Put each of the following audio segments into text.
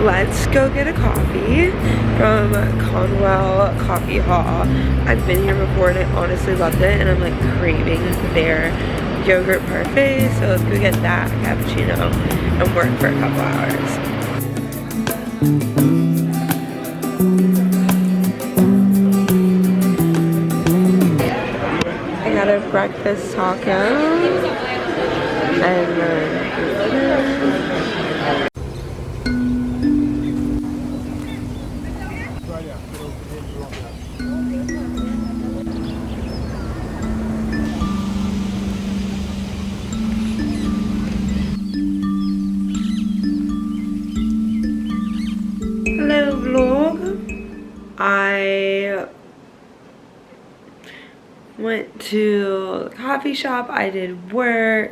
let's go get a coffee from Conwell Coffee Hall. I've been here before and I honestly loved it, and I'm like craving their yogurt parfait, so let's go get that cappuccino and work for a couple hours. I got a breakfast taco and hello vlog. I went to the coffee shop, I did work,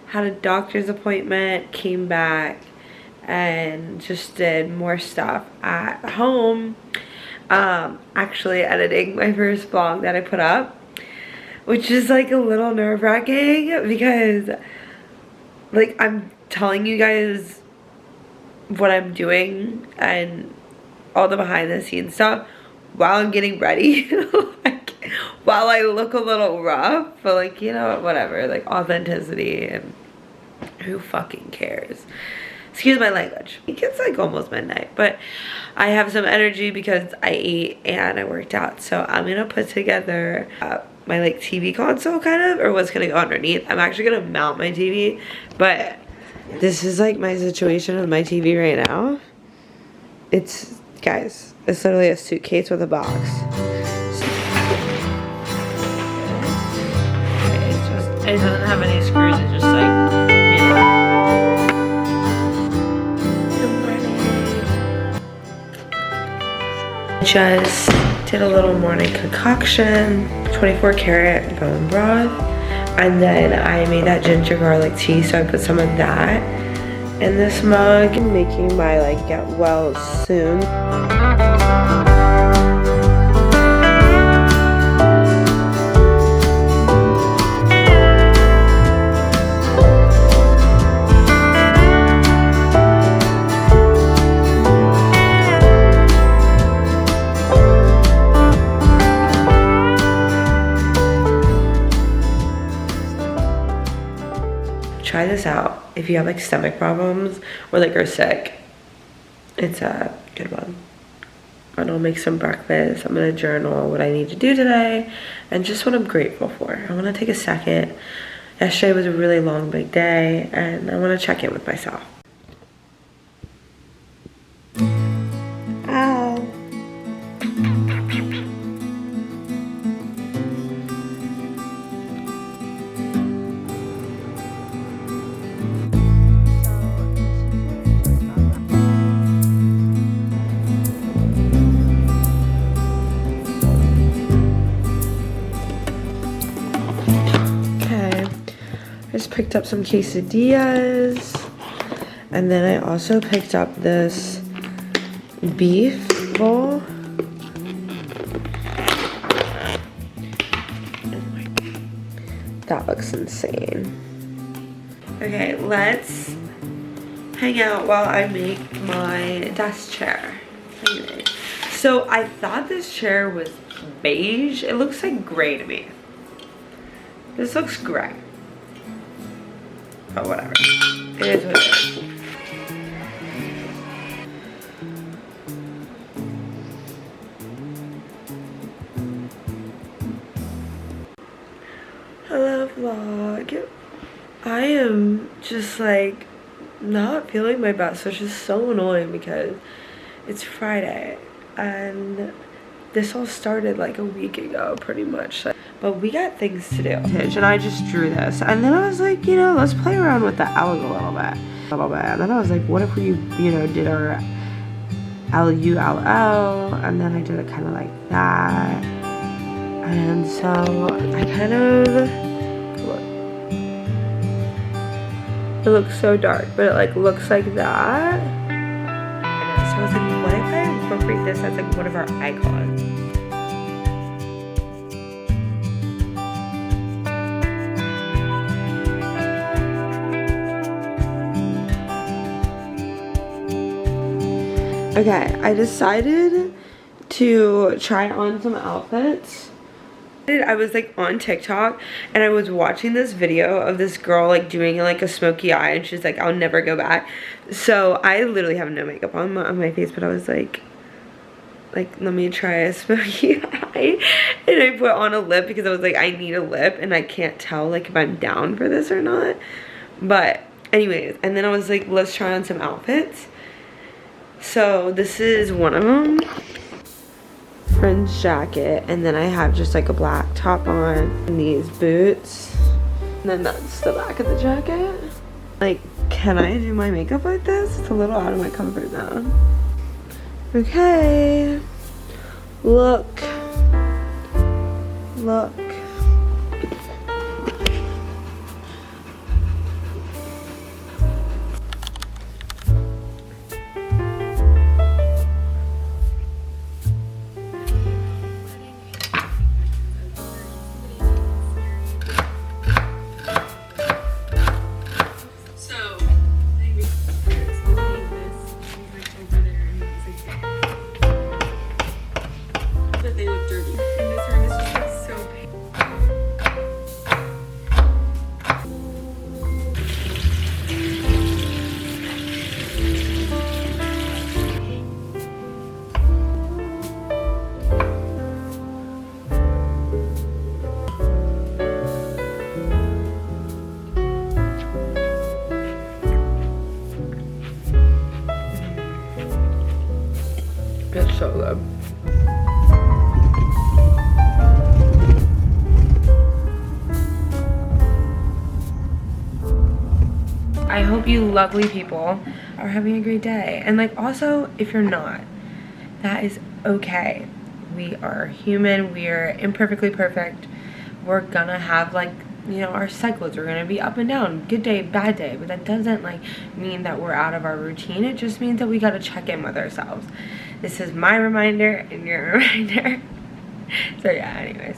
had a doctor's appointment, came back and just did more stuff at home. Actually editing my first vlog that I put up, which is like a little nerve-wracking because like I'm telling you guys what I'm doing and all the behind the scenes stuff while I'm getting ready. Like, while I look a little rough, but like, you know, whatever, like authenticity, and who fucking cares? Excuse my language. It's like almost midnight, but I have some energy because I ate and I worked out, so I'm gonna put together my like TV console kind of, or what's gonna go underneath. I'm actually gonna mount my TV, but this is like my situation with my TV right now. It's, guys, it's literally a suitcase with a box. It doesn't have any screws, it's just like, you know. Good morning. Just did a little morning concoction, 24 karat bone broth, and then I made that ginger garlic tea, so I put some of that in this mug. I'm making my like get well soon. Try this out if you have like stomach problems or like are sick. It's a good one. And I'll make some breakfast. I'm gonna journal what I need to do today and just what I'm grateful for. I wanna take a second. Yesterday was a really long, big day, and I wanna check in with myself. Ow. Picked up some quesadillas, and then I also picked up this beef bowl. That looks insane. Okay, let's hang out while I make my desk chair. Anyway, so I thought this chair was beige. It looks like gray to me. This looks gray. But whatever. It is what it is. Hello vlog. I am just like not feeling my best, which is so annoying because it's Friday and this all started like a week ago pretty much. But we got things to do. And I just drew this. And then I was like, you know, let's play around with the L a little bit. And then I was like, what if we, you know, did our L-U-L-L. And then I did it kind of like that. And so I kind of, look. It looks so dark, but it like looks like that. And so I was like, what if I incorporate this as like one of our icons? Okay, I decided to try on some outfits. I was like on TikTok and I was watching this video of this girl like doing like a smoky eye, and she's like, I'll never go back. So I literally have no makeup on my face, but I was like let me try a smoky eye. And I put on a lip because I was like, I need a lip and I can't tell like if I'm down for this or not. But anyways, and then I was like, let's try on some outfits. So this is one of them. Friend's jacket, and then I have just like a black top on and these boots, and then that's the back of the jacket. Like, can I do my makeup like this? It's a little out of my comfort zone. Okay, look. It's so good. I hope you lovely people are having a great day. And like, also, if you're not, that is okay. We are human. We are imperfectly perfect. We're gonna have like, you know, our cycles are gonna be up and down, good day, bad day, but that doesn't like mean that we're out of our routine. It just means that we gotta check in with ourselves. This is my reminder and your reminder. So yeah, anyways.